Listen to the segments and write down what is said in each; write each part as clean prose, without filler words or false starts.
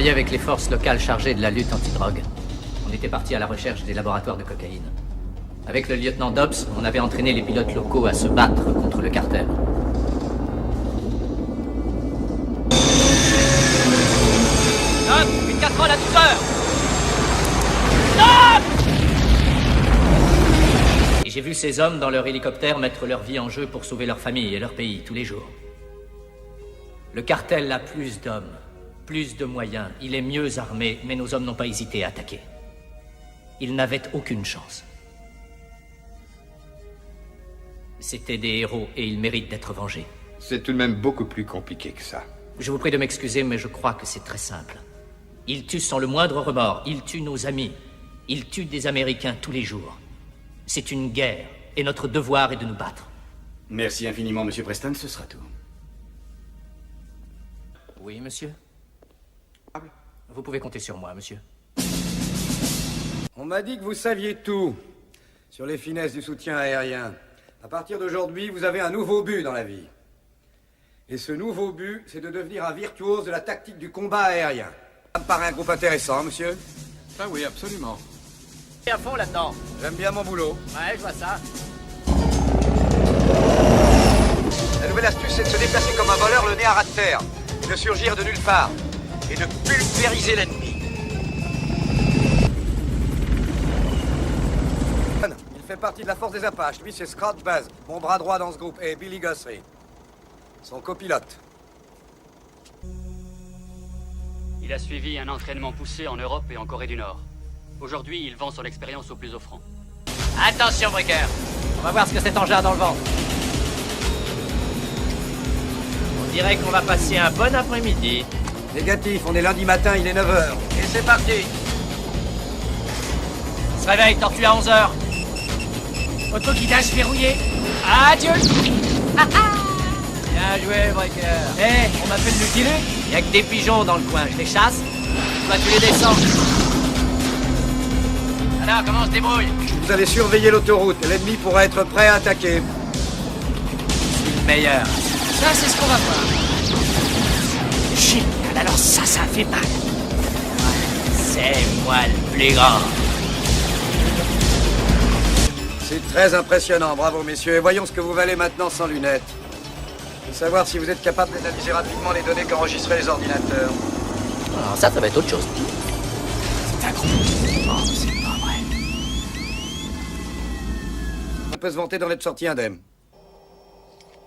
travaillait avec les forces locales chargées de la lutte anti-drogue. On était parti à la recherche des laboratoires de cocaïne. Avec le lieutenant Dobbs, on avait entraîné les pilotes locaux à se battre contre le cartel. Stop! Plus de 4 ans à la douceur! Stop! Et j'ai vu ces hommes dans leur hélicoptère mettre leur vie en jeu pour sauver leur famille et leur pays tous les jours. Le cartel a plus d'hommes, plus de moyens, il est mieux armé, mais nos hommes n'ont pas hésité à attaquer. Ils n'avaient aucune chance. C'étaient des héros et ils méritent d'être vengés. C'est tout de même beaucoup plus compliqué que ça. Je vous prie de m'excuser, mais je crois que c'est très simple. Ils tuent sans le moindre remords, ils tuent nos amis, ils tuent des Américains tous les jours. C'est une guerre, et notre devoir est de nous battre. Merci infiniment, Monsieur Preston, ce sera tout. Oui, monsieur? Vous pouvez compter sur moi, monsieur. On m'a dit que vous saviez tout sur les finesses du soutien aérien. À partir d'aujourd'hui, vous avez un nouveau but dans la vie. Et ce nouveau but, c'est de devenir un virtuose de la tactique du combat aérien. Ça me paraît un groupe intéressant, monsieur. Ah oui, absolument. Et à fond là-dedans. J'aime bien mon boulot. Ouais, je vois ça. La nouvelle astuce, c'est de se déplacer comme un voleur le nez à ras de terre. Et de surgir de nulle part. Et de pulvériser l'ennemi. Il fait partie de la force des Apaches. Lui, c'est Scott Baz, mon bras droit dans ce groupe. Et Billy Guthrie, son copilote. Il a suivi un entraînement poussé en Europe et en Corée du Nord. Aujourd'hui, il vend son expérience au plus offrant. Attention, Breaker. On va voir ce que cet engin a dans le ventre. On dirait qu'on va passer un bon après-midi. Négatif, on est lundi matin, il est 9h. Et c'est parti. Se réveille, tortue à 11h. Autoguidage verrouillé. Adieu. Bien joué, Breaker. Hé, on m'appelle Lucky Luke. Y'a que des pigeons dans le coin, je les chasse. Toi, tu les descends. Alors, comment on se débrouille? Vous allez surveiller l'autoroute. L'ennemi pourrait être prêt à attaquer. Je suis le meilleur. Ça, c'est ce qu'on va voir. Génial, alors ça fait mal. C'est moi le plus grand. C'est très impressionnant, bravo messieurs. Et voyons ce que vous valez maintenant sans lunettes. Je veux savoir si vous êtes capable d'analyser rapidement les données qu'enregistraient les ordinateurs. Alors ça va être autre chose. C'est incroyable. Oh, c'est pas vrai. On peut se vanter d'en être sorti indemne.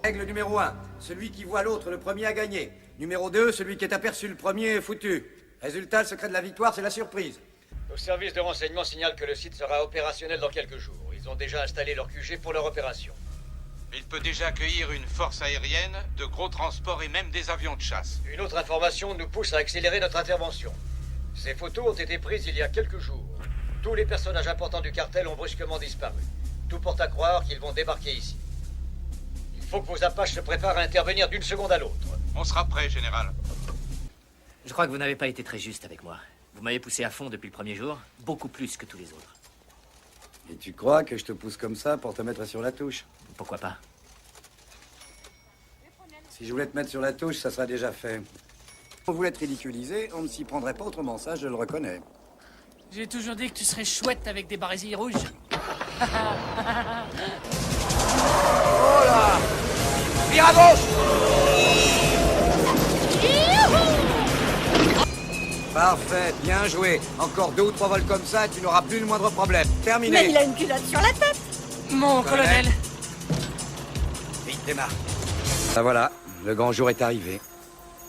Règle numéro 1. Celui qui voit l'autre le premier a gagné. Numéro 2. Celui qui est aperçu le premier est foutu. Résultat, le secret de la victoire, c'est la surprise. Nos services de renseignement signalent que le site sera opérationnel dans quelques jours. Ils ont déjà installé leur QG pour leur opération. Il peut déjà accueillir une force aérienne, de gros transports et même des avions de chasse. Une autre information nous pousse à accélérer notre intervention. Ces photos ont été prises il y a quelques jours. Tous les personnages importants du cartel ont brusquement disparu. Tout porte à croire qu'ils vont débarquer ici. Il faut que vos Apaches se préparent à intervenir d'une seconde à l'autre. On sera prêt, général. Je crois que vous n'avez pas été très juste avec moi. Vous m'avez poussé à fond depuis le premier jour, beaucoup plus que tous les autres. Et tu crois que je te pousse comme ça pour te mettre sur la touche? Pourquoi pas? Si je voulais te mettre sur la touche, ça serait déjà fait. On voulait te ridiculiser, on ne s'y prendrait pas autrement, ça, je le reconnais. J'ai toujours dit que tu serais chouette avec des barésilles rouges. Oh là! Vire à gauche! Parfait, bien joué. Encore 2 ou 3 vols comme ça et tu n'auras plus le moindre problème. Terminé. Mais il a une culotte sur la tête. Mon colonel. Vite, démarre. Ben voilà, le grand jour est arrivé.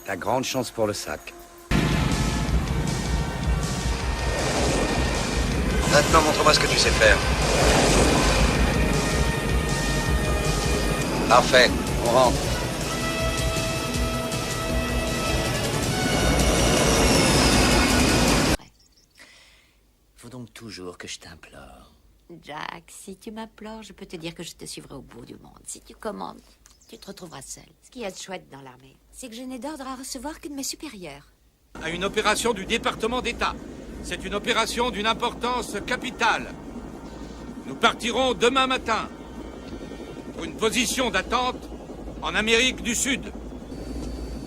Ta grande chance pour le sac. Maintenant, montre-moi ce que tu sais faire. Parfait, on rentre. Faut donc toujours que je t'implore. Jack, si tu m'implores, je peux te dire que je te suivrai au bout du monde. Si tu commandes, tu te retrouveras seul. Ce qu'il y a de chouette dans l'armée, c'est que je n'ai d'ordre à recevoir que de mes supérieurs. À une opération du département d'État. C'est une opération d'une importance capitale. Nous partirons demain matin pour une position d'attente en Amérique du Sud.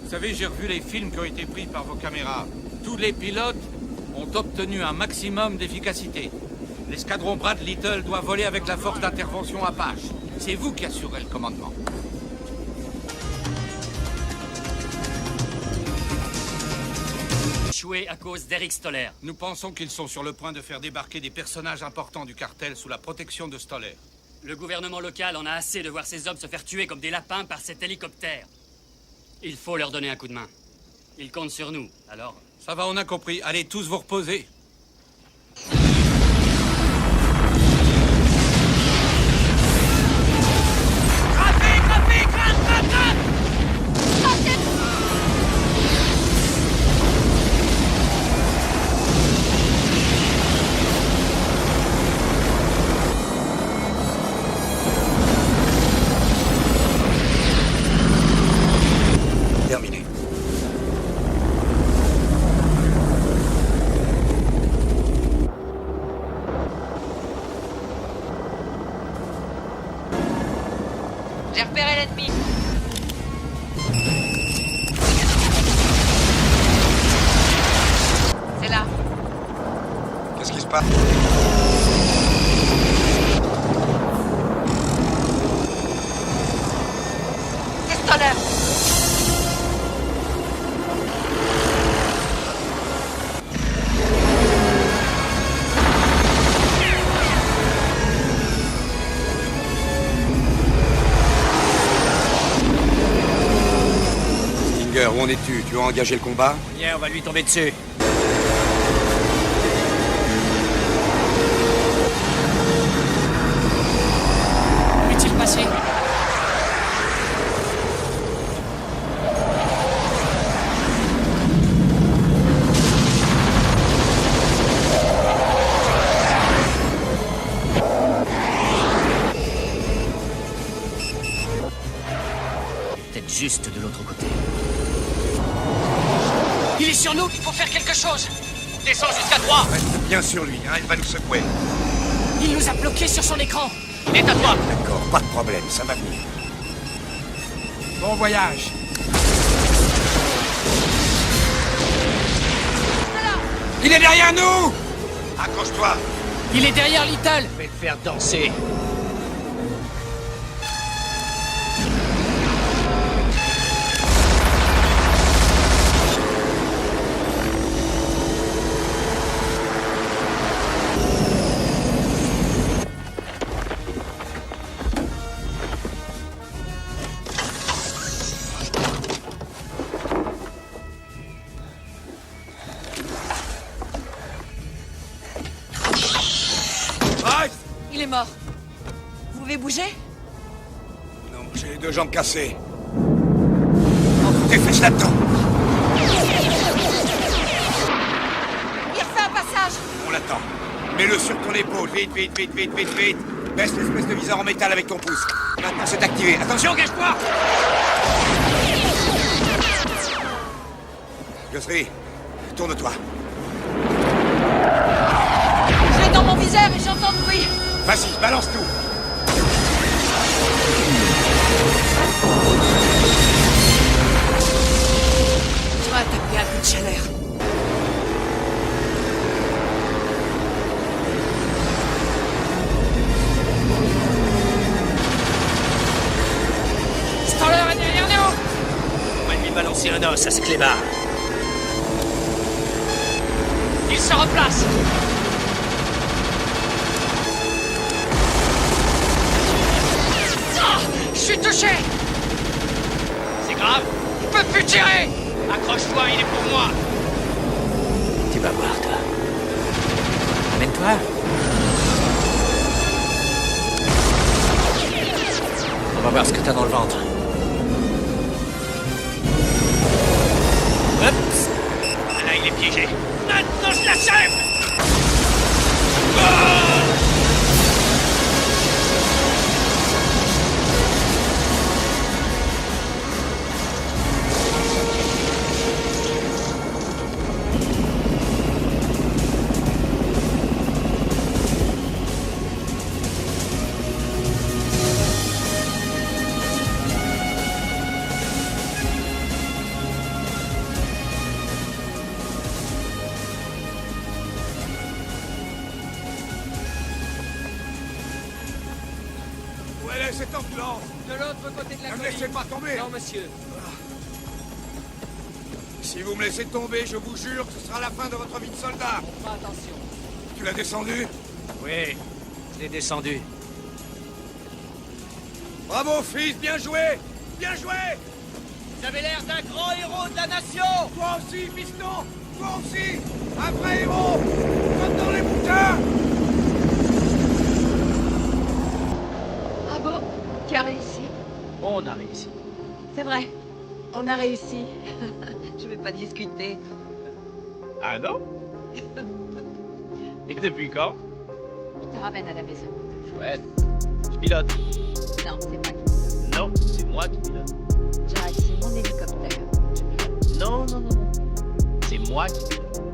Vous savez, j'ai revu les films qui ont été pris par vos caméras. Tous les pilotes ont obtenu un maximum d'efficacité. L'escadron Brad Little doit voler avec la force d'intervention Apache. C'est vous qui assurez le commandement. Échoué à cause d'Eric Stoller. Nous pensons qu'ils sont sur le point de faire débarquer des personnages importants du cartel sous la protection de Stoller. Le gouvernement local en a assez de voir ces hommes se faire tuer comme des lapins par cet hélicoptère. Il faut leur donner un coup de main. Ils comptent sur nous, alors... Ça va, on a compris. Allez tous vous reposer. Terminé. J'ai repéré l'ennemi. C'est là. Qu'est-ce qui se passe? C'est Stoller. Stinger, où en es-tu? Tu as engagé le combat? Viens, on va lui tomber dessus. Où est-il passé? Peut-être juste de l'autre côté. Il est sur nous, il faut faire quelque chose. Descends jusqu'à 3. Reste bien sur lui, hein, il va nous secouer. Il nous a bloqués sur son écran. Il est à toi. D'accord, pas de problème, ça va venir. Bon voyage. Il est derrière nous! Accroche-toi! Il est derrière Little. Je vais le faire danser. Il est mort. Vous pouvez bouger? Non, j'ai les deux jambes cassées. Oh, t'es fait là-dedans! Il refait un passage. On l'attend. Mets-le sur ton épaule, vite, vite, vite, vite, vite, vite. Baisse l'espèce de viseur en métal avec ton pouce. Maintenant, c'est activé. Attention, gage-toi! Guthrie, tourne-toi. Je l'ai dans mon viseur et j'entends le bruit. Vas-y, balance tout. Tu m'as tapé un coup de chaleur. Stoller est derrière nous. On va lui balancer un os à ce clébard. Il se replace. Ah, je suis touché. C'est grave. Je peux plus tirer. Accroche-toi, il est pour moi. Tu vas voir, toi. Amène-toi. On va voir ce que t'as dans le ventre. Oups. Là, il est piégé. Maintenant, je l'achève. cette ambulance! De l'autre côté de la Ne me colline. laissez pas tomber! Non, monsieur. Si vous me laissez tomber, je vous jure que ce sera la fin de votre vie de soldat! On fera attention. Tu l'as descendu? Oui, je l'ai descendu. Bravo, fils! Bien joué! Bien joué! Vous avez l'air d'un grand héros de la nation! Toi aussi, fiston! Toi aussi! Un vrai héros! Comme dans les bouquins! Bravo, tu as réussi. On a réussi. C'est vrai, on a réussi. Je vais pas discuter. Ah non? Et depuis quand? Je te ramène à la maison. Chouette. Je pilote. Non, c'est pas Non, c'est moi qui pilote. Jack, c'est mon hélicoptère. Non, non, non, non. C'est moi qui pilote.